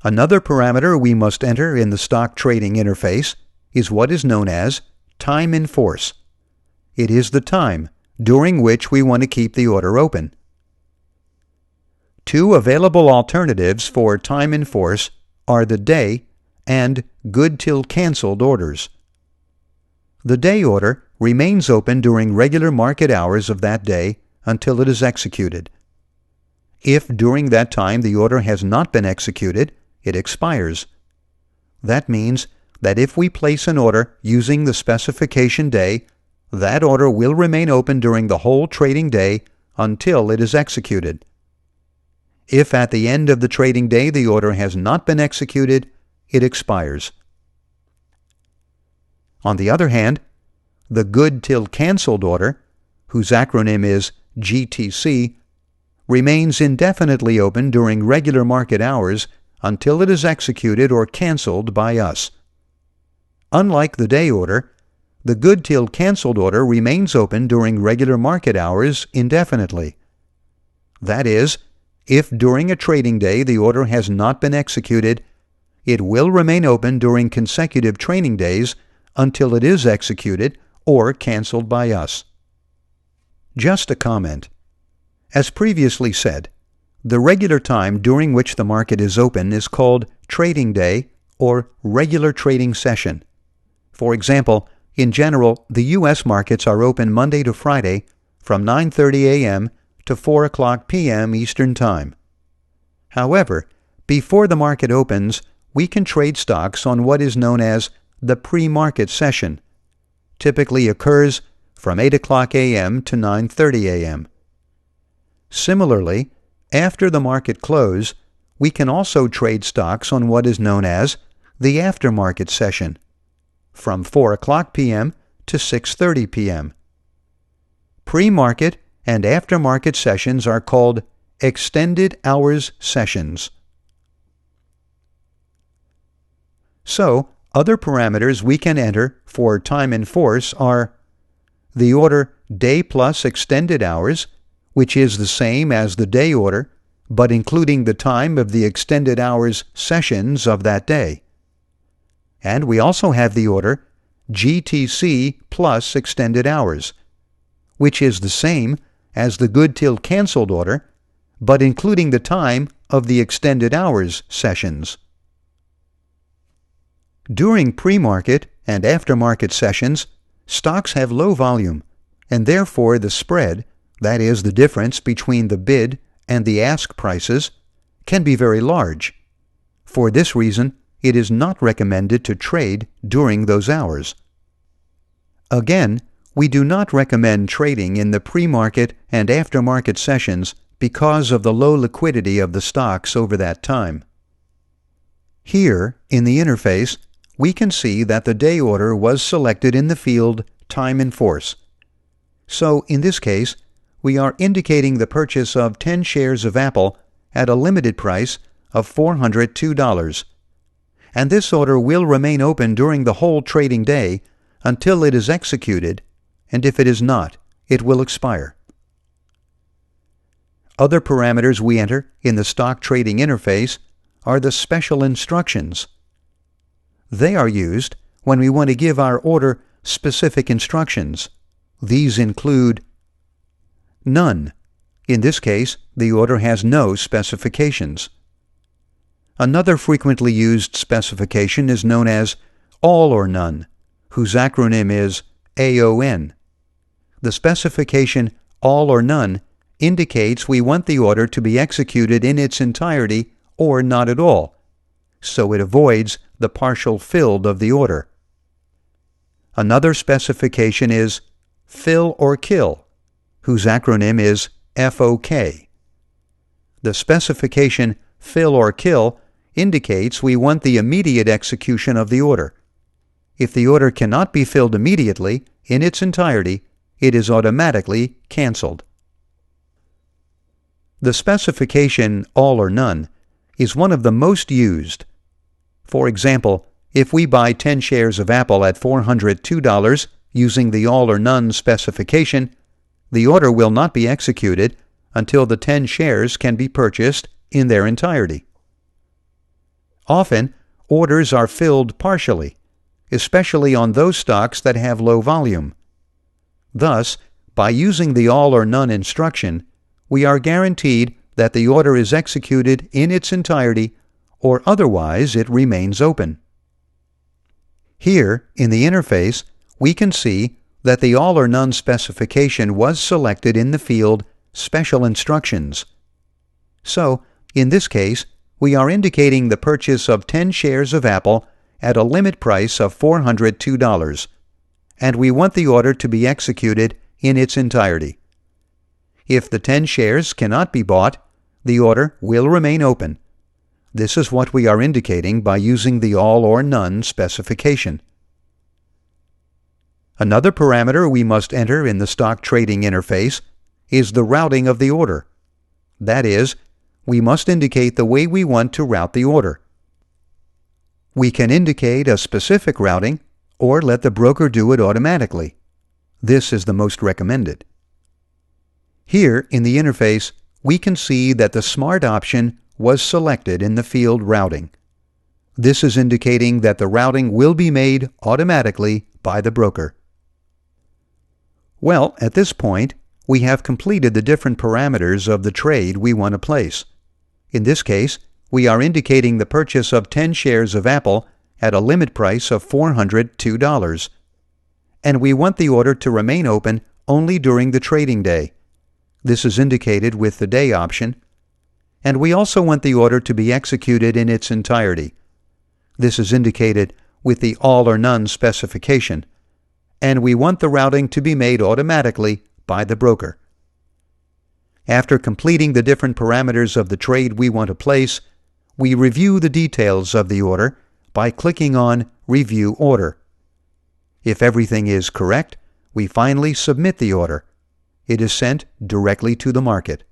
Another parameter we must enter in the stock trading interface is what is known as time in force. It is the time during which we want to keep the order open. Two available alternatives for time in force are the day and good till canceled orders. The day order remains open during regular market hours of that day until it is executed. If during that time the order has not been executed, it expires. That means that if we place an order using the specification day, that order will remain open during the whole trading day until it is executed. If at the end of the trading day the order has not been executed, it expires. On the other hand, the good till canceled order, whose acronym is GTC, remains indefinitely open during regular market hours until it is executed or canceled by us. Unlike the day order, the good till canceled order remains open during regular market hours indefinitely. That is, if during a trading day the order has not been executed, it will remain open during consecutive trading days until it is executed or canceled by us. Just a comment. As previously said, the regular time during which the market is open is called trading day or regular trading session. For example, in general, the U.S. markets are open Monday to Friday from 9:30 a.m. to 4 o'clock p.m. Eastern Time. However, before the market opens, we can trade stocks on what is known as the pre-market session. Typically occurs from 8 o'clock a.m. to 9:30 a.m. Similarly, after the market close, we can also trade stocks on what is known as the aftermarket session, from 4 o'clock p.m. to 6:30 p.m. Pre-market and aftermarket sessions are called extended hours sessions. So, other parameters we can enter for time in force are the order day plus extended hours, which is the same as the day order, but including the time of the extended hours sessions of that day. And we also have the order GTC plus extended hours, which is the same as the good till canceled order, but including the time of the extended hours sessions. During pre-market and aftermarket sessions, stocks have low volume, and therefore the spread, that is, the difference between the bid and the ask prices, can be very large. For this reason, it is not recommended to trade during those hours. Again, we do not recommend trading in the pre-market and aftermarket sessions because of the low liquidity of the stocks over that time. Here, in the interface, we can see that the day order was selected in the field Time in Force. So, in this case, we are indicating the purchase of 10 shares of Apple at a limited price of $402. And this order will remain open during the whole trading day until it is executed, and if it is not, it will expire. Other parameters we enter in the stock trading interface are the special instructions. They are used when we want to give our order specific instructions. These include none. In this case, the order has no specifications. Another frequently used specification is known as all or none, whose acronym is AON. The specification all or none indicates we want the order to be executed in its entirety or not at all, so it avoids the partial filled of the order. Another specification is fill or kill, whose acronym is FOK. The specification fill or kill indicates we want the immediate execution of the order. If the order cannot be filled immediately in its entirety, it is automatically canceled. The specification all or none is one of the most used. For example, if we buy 10 shares of Apple at $402 using the all or none specification, the order will not be executed until the 10 shares can be purchased in their entirety. Often, orders are filled partially, especially on those stocks that have low volume. Thus, by using the all or none instruction, we are guaranteed that the order is executed in its entirety, or otherwise it remains open. Here, in the interface, we can see that the all or none specification was selected in the field Special Instructions. So, in this case, we are indicating the purchase of 10 shares of Apple at a limit price of $402, and we want the order to be executed in its entirety. If the 10 shares cannot be bought, the order will remain open. This is what we are indicating by using the all or none specification. Another parameter we must enter in the stock trading interface is the routing of the order. That is, we must indicate the way we want to route the order. We can indicate a specific routing or let the broker do it automatically. This is the most recommended. Here in the interface, we can see that the Smart option was selected in the field Routing. This is indicating that the routing will be made automatically by the broker. Well, at this point, we have completed the different parameters of the trade we want to place. In this case, we are indicating the purchase of 10 shares of Apple at a limit price of $402, and we want the order to remain open only during the trading day. This is indicated with the day option, and we also want the order to be executed in its entirety. This is indicated with the all or none specification, and we want the routing to be made automatically by the broker. After completing the different parameters of the trade we want to place, we review the details of the order by clicking on Review Order. If everything is correct, we finally submit the order. It is sent directly to the market.